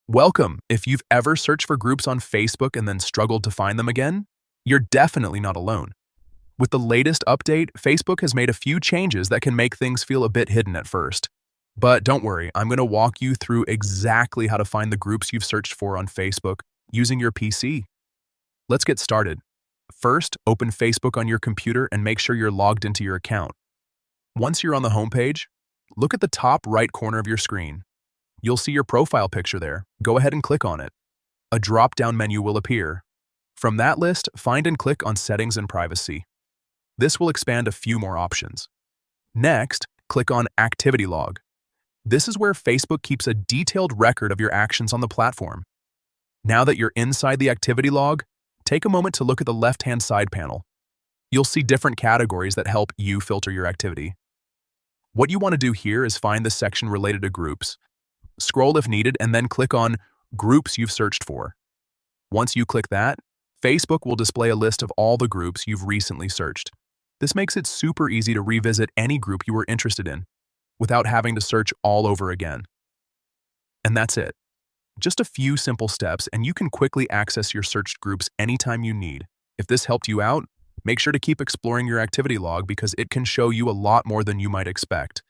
Welcome. If you've ever searched for groups on Facebook and then struggled to find them again, you're definitely not alone. With the latest update, Facebook has made a few changes that can make things feel a bit hidden at first. But don't worry, I'm going to walk you through exactly how to find the groups you've searched for on Facebook using your PC. Let's get started. First, open Facebook on your computer and make sure you're logged into your account. Once you're on the homepage, look at the top right corner of your screen. You'll see your profile picture there. Go ahead and click on it. A drop-down menu will appear. From that list, find and click on Settings and Privacy. This will expand a few more options. Next, click on Activity Log. This is where Facebook keeps a detailed record of your actions on the platform. Now that you're inside the activity log, take a moment to look at the left-hand side panel. You'll see different categories that help you filter your activity. What you want to do here is find the section related to groups. Scroll if needed and then click on Groups you've searched for. Once you click that, Facebook will display a list of all the groups you've recently searched. This makes it super easy to revisit any group you were interested in without having to search all over again. And that's it. Just a few simple steps and you can quickly access your searched groups anytime you need. If this helped you out, make sure to keep exploring your activity log because it can show you a lot more than you might expect.